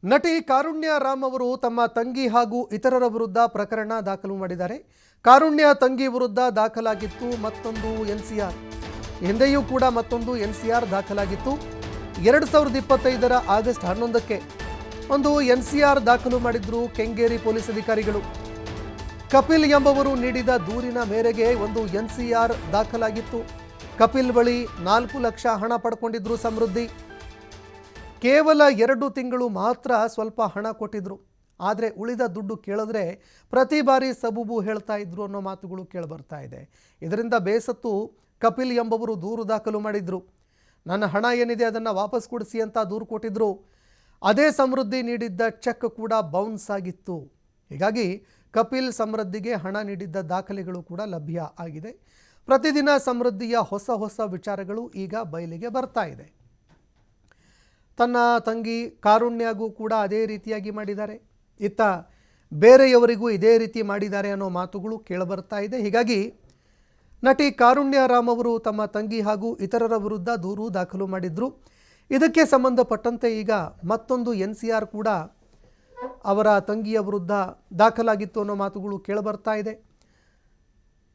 ನಟಿ ಕಾರುಣ್ಯ ರಾಮ್ ಅವರು ತಮ್ಮ ತಂಗಿ ಹಾಗೂ ಇತರರ ವಿರುದ್ಧ ಪ್ರಕರಣ ದಾಖಲು ಮಾಡಿದ್ದಾರೆ. ಕಾರುಣ್ಯ ತಂಗಿ ವಿರುದ್ಧ ದಾಖಲಾಗಿತ್ತು ಮತ್ತೊಂದು ಎನ್ಸಿಆರ್. ಹಿಂದೆಯೂ ಕೂಡ ಮತ್ತೊಂದು ಎನ್ಸಿಆರ್ ದಾಖಲಾಗಿತ್ತು. 2025ರ ಆಗಸ್ಟ್ 11ಕ್ಕೆ ಒಂದು ಎನ್ಸಿಆರ್ ದಾಖಲು ಮಾಡಿದ್ರು ಕೆಂಗೇರಿ ಪೊಲೀಸ್ ಅಧಿಕಾರಿಗಳು. ಕಪಿಲ್ ಎಂಬವರು ನೀಡಿದ ದೂರಿನ ಮೇರೆಗೆ ಒಂದು ಎನ್ಸಿಆರ್ ದಾಖಲಾಗಿತ್ತು. ಕಪಿಲ್ ಬಳಿ 4 ಲಕ್ಷ ಹಣ ಪಡ್ಕೊಂಡಿದ್ರು ಸಮೃದ್ಧಿ. ಕೇವಲ 2 ತಿಂಗಳು ಮಾತ್ರ ಸ್ವಲ್ಪ ಹಣ ಕೊಟ್ಟಿದ್ರು. ಆದರೆ ಉಳಿದ ದುಡ್ಡು ಕೇಳಿದ್ರೆ ಪ್ರತಿ ಬಾರಿ ಸಬೂಬು ಹೇಳ್ತಾ ಇದ್ರು ಅನ್ನೋ ಮಾತುಗಳು ಕೇಳಿಬರ್ತಾ ಇದೆ. ಇದರಿಂದ ಬೇಸತ್ತು ಕಪಿಲ್ ಎಂಬವರು ದೂರು ದಾಖಲು ಮಾಡಿದ್ರು. ನನ್ನ ಹಣ ಏನಿದೆ ಅದನ್ನು ವಾಪಸ್ ಕೊಡಿಸಿ ಅಂತ ದೂರು ಕೊಟ್ಟಿದ್ರು. ಅದೇ ಸಮೃದ್ಧಿ ನೀಡಿದ್ದ ಚೆಕ್ ಕೂಡ ಬೌನ್ಸ್ ಆಗಿತ್ತು. ಹೀಗಾಗಿ ಕಪಿಲ್ ಸಮೃದ್ಧಿಗೆ ಹಣ ನೀಡಿದ್ದ ದಾಖಲೆಗಳು ಕೂಡ ಲಭ್ಯ ಆಗಿದೆ. ಪ್ರತಿದಿನ ಸಮೃದ್ಧಿಯ ಹೊಸ ಹೊಸ ವಿಚಾರಗಳು ಈಗ ಬಯಲಿಗೆ ಬರ್ತಾ ಇದೆ. ತನ್ನ ತಂಗಿ ಕಾರುಣ್ಯಗೂ ಕೂಡ ಅದೇ ರೀತಿಯಾಗಿ ಮಾಡಿದ್ದಾರೆ, ಇತ್ತ ಬೇರೆಯವರಿಗೂ ಇದೇ ರೀತಿ ಮಾಡಿದ್ದಾರೆ ಅನ್ನೋ ಮಾತುಗಳು ಕೇಳಿಬರ್ತಾ ಇದೆ. ಹೀಗಾಗಿ ನಟಿ ಕಾರುಣ್ಯ ರಾಮ್ ಅವರು ತಮ್ಮ ತಂಗಿ ಹಾಗೂ ಇತರರ ವಿರುದ್ಧ ದೂರು ದಾಖಲು ಮಾಡಿದ್ರು. ಇದಕ್ಕೆ ಸಂಬಂಧಪಟ್ಟಂತೆ ಈಗ ಮತ್ತೊಂದು ಎನ್ಸಿಆರ್ ಕೂಡ ಅವರ ತಂಗಿಯ ವಿರುದ್ಧ ದಾಖಲಾಗಿತ್ತು ಅನ್ನೋ ಮಾತುಗಳು ಕೇಳಿಬರ್ತಾ ಇದೆ.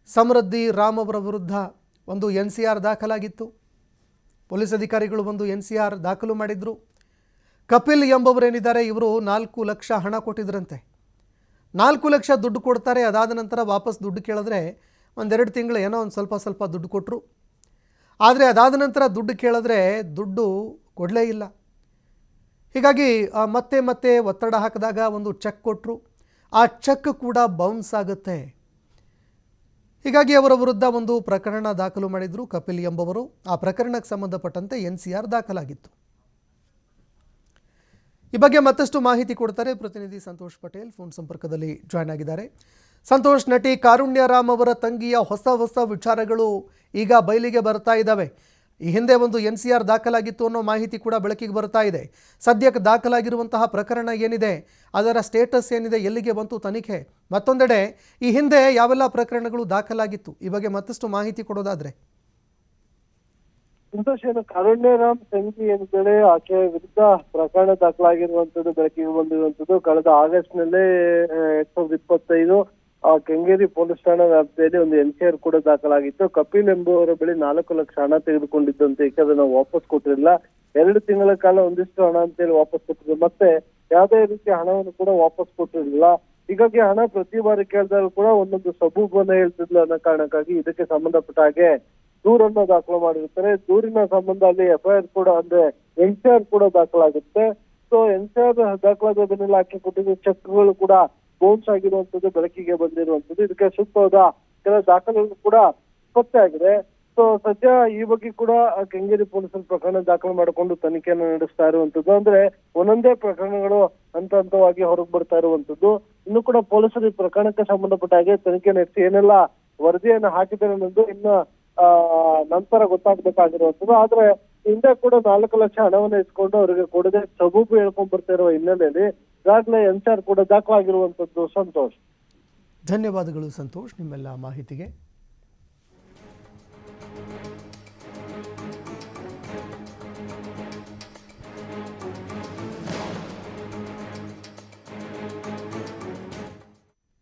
ಸಮೃದ್ಧಿ ರಾಮ್ ಅವರ ವಿರುದ್ಧ ಒಂದು ಎನ್ಸಿಆರ್ ದಾಖಲಾಗಿತ್ತು. ಪೊಲೀಸ್ ಅಧಿಕಾರಿಗಳು ಒಂದು ಎನ್ಸಿಆರ್ ದಾಖಲು ಮಾಡಿದ್ರು. ಕಪಿಲ್ ಎಂಬವರೇನಿದ್ದಾರೆ ಇವರು 4 ಲಕ್ಷ ಹಣ ಕೊಟ್ಟಿದ್ರಂತೆ. 4 ಲಕ್ಷ ದುಡ್ಡು ಕೊಡ್ತಾರೆ. ಅದಾದ ನಂತರ ವಾಪಸ್ ದುಡ್ಡು ಕೇಳಿದ್ರೆ 1-2 ತಿಂಗಳು ಏನೋ ಒಂದು ಸ್ವಲ್ಪ ದುಡ್ಡು ಕೊಟ್ಟರು. ಆದರೆ ಅದಾದ ನಂತರ ದುಡ್ಡು ಕೇಳಿದ್ರೆ ದುಡ್ಡು ಕೊಡಲೇ ಇಲ್ಲ. ಹೀಗಾಗಿ ಮತ್ತೆ ಒತ್ತಡ ಹಾಕಿದಾಗ ಒಂದು ಚೆಕ್ ಕೊಟ್ಟರು. ಆ ಚೆಕ್ ಕೂಡ ಬೌನ್ಸ್ ಆಗುತ್ತೆ. ಹೀಗಾಗಿ ಅವರ ವಿರುದ್ಧ ಒಂದು ಪ್ರಕರಣ ದಾಖಲು ಮಾಡಿದ್ರು ಕಪಿಲ್ ಎಂಬವರು. ಆ ಪ್ರಕರಣಕ್ಕೆ ಸಂಬಂಧಪಟ್ಟಂತೆ ಎನ್ಸಿಆರ್ ದಾಖಲಾಗಿತ್ತು. ಈ ಬಗ್ಗೆ ಮತ್ತಷ್ಟು ಮಾಹಿತಿ ಕೊಡ್ತಾರೆ ಪ್ರತಿನಿಧಿ ಸಂತೋಷ್ ಪಟೇಲ್, ಫೋನ್ ಸಂಪರ್ಕದಲ್ಲಿ ಜಾಯ್ನ್ ಆಗಿದ್ದಾರೆ. ಸಂತೋಷ್, ನಟಿ ಕಾರುಣ್ಯ ರಾಮ್ ಅವರ ತಂಗಿಯ ಹೊಸ ವಿಚಾರಗಳು ಈಗ ಬಯಲಿಗೆ ಬರ್ತಾ ಇದ್ದಾವೆ. ಈ ಹಿಂದೆ ಒಂದು ಎನ್ಸಿಆರ್ ದಾಖಲಾಗಿತ್ತು ಅನ್ನೋ ಮಾಹಿತಿ ಕೂಡ ಬೆಳಕಿಗೆ ಬರ್ತಾ ಇದೆ. ಸದ್ಯಕ್ಕೆ ದಾಖಲಾಗಿರುವಂತಹ ಪ್ರಕರಣ ಏನಿದೆ, ಅದರ ಸ್ಟೇಟಸ್ ಏನಿದೆ, ಎಲ್ಲಿಗೆ ಬಂತು ತನಿಖೆ? ಮತ್ತೊಂದೆಡೆ ಈ ಹಿಂದೆ ಯಾವೆಲ್ಲ ಪ್ರಕರಣಗಳು ದಾಖಲಾಗಿತ್ತು, ಈ ಬಗ್ಗೆ ಮತ್ತಷ್ಟು ಮಾಹಿತಿ ಕೊಡೋದಾದ್ರೆ. ಸಂತೋಷ್, ಕಾರುಣ್ಯ ರಾಮ್ ತಂಗಿ ಏನಿದ್ದಾಳೆ ಆಕೆಯ ವಿರುದ್ಧ ಪ್ರಕರಣ ದಾಖಲಾಗಿರುವಂತದ್ದು ಬೆಳಕಿಗೆ ಬಂದಿರುವಂತದ್ದು ಕಳೆದ ಆಗಸ್ಟ್ ನಲ್ಲಿ 2025 ಕೆಂಗೇರಿ ಪೊಲೀಸ್ ಠಾಣಾ ವ್ಯಾಪ್ತಿಯಲ್ಲಿ ಒಂದು ಎನ್ಸಿಆರ್ ಕೂಡ ದಾಖಲಾಗಿತ್ತು. ಕಪಿಲ್ ಎಂಬುವರ ಬಳಿ 4 ಲಕ್ಷ ಹಣ ತೆಗೆದುಕೊಂಡಿದ್ದಂತೆ ಏಕೆ ಅದನ್ನ ವಾಪಸ್ ಕೊಟ್ಟಿರಲಿಲ್ಲ. 2 ತಿಂಗಳ ಕಾಲ ಒಂದಿಷ್ಟು ಹಣ ಅಂತೇಳಿ ವಾಪಸ್ ಕೊಟ್ಟಿದ್ರು. ಮತ್ತೆ ಯಾವುದೇ ರೀತಿಯ ಹಣವನ್ನು ಕೂಡ ವಾಪಸ್ ಕೊಟ್ಟಿರಲಿಲ್ಲ. ಹೀಗಾಗಿ ಹಣ ಪ್ರತಿ ಬಾರಿ ಕೇಳಿದಾಗ ಕೂಡ ಒಂದೊಂದು ಸಬೂಬನ್ನ ಹೇಳ್ತಿದ್ಲು ಅನ್ನೋ ಕಾರಣಕ್ಕಾಗಿ ಇದಕ್ಕೆ ಸಂಬಂಧಪಟ್ಟ ಹಾಗೆ ದೂರನ್ನು ದಾಖಲು ಮಾಡಿರ್ತಾರೆ. ದೂರಿನ ಸಂಬಂಧ ಅಲ್ಲಿ ಎಫ್ಐಆರ್ ಕೂಡ ಅಂದ್ರೆ ಎನ್ಸಿಆರ್ ಕೂಡ ದಾಖಲಾಗುತ್ತೆ. ಸೊ ಎನ್ಸಿಆರ್ ದಾಖಲಾದ ಬೆನ್ನೆಲ್ಲ ಹಾಕಿ ಕೊಟ್ಟಿದ್ದ ಚೆಕ್ಗಳು ಕೂಡ ಬೌನ್ಸ್ ಆಗಿರುವಂತದ್ದು ಬೆಳಕಿಗೆ ಬಂದಿರುವಂತದ್ದು. ಇದಕ್ಕೆ ಸೂಕ್ತವಾದ ಕೆಲ ದಾಖಲೆಗಳು ಕೂಡ ಪತ್ತೆ ಆಗಿದೆ. ಸೊ ಸದ್ಯ ಈ ಬಗ್ಗೆ ಕೂಡ ಕೆಂಗೇರಿ ಪೊಲೀಸರು ಪ್ರಕರಣ ದಾಖಲು ಮಾಡಿಕೊಂಡು ತನಿಖೆಯನ್ನು ನಡೆಸ್ತಾ ಇರುವಂತದ್ದು. ಅಂದ್ರೆ ಒಂದೊಂದೇ ಪ್ರಕರಣಗಳು ಹಂತವಾಗಿ ಹೊರಗೆ ಬರ್ತಾ ಇರುವಂತದ್ದು. ಇನ್ನು ಕೂಡ ಪೊಲೀಸರು ಈ ಪ್ರಕರಣಕ್ಕೆ ಸಂಬಂಧಪಟ್ಟ ಹಾಗೆ ತನಿಖೆ ನಡೆಸಿ ಏನೆಲ್ಲ ವರದಿಯನ್ನು ಹಾಕಿದ್ದಾರೆ ಅನ್ನೋದು ಇನ್ನು ನಂತರ ಗೊತ್ತಾಗ್ಬೇಕಾಗಿರುವಂತದ್ದು. ಆದ್ರೆ ಹಿಂದೆ ಕೂಡ 4 ಲಕ್ಷ ಹಣವನ್ನು ಇಸ್ಕೊಂಡು ಅವರಿಗೆ ಕೊಡದೆ ಸಬೂಬು ಹೇಳ್ಕೊಂಡ್ ಬರ್ತಾ ಇರುವ ಹಿನ್ನೆಲೆಯಲ್ಲಿ ಈಗಾಗಲೇ ಎನ್ಸಿಆರ್ ಕೂಡ ದಾಖಲಾಗಿರುವಂತದ್ದು. ಸಂತೋಷ್, ಧನ್ಯವಾದಗಳು ಸಂತೋಷ್ ನಿಮ್ಮೆಲ್ಲ ಮಾಹಿತಿಗೆ.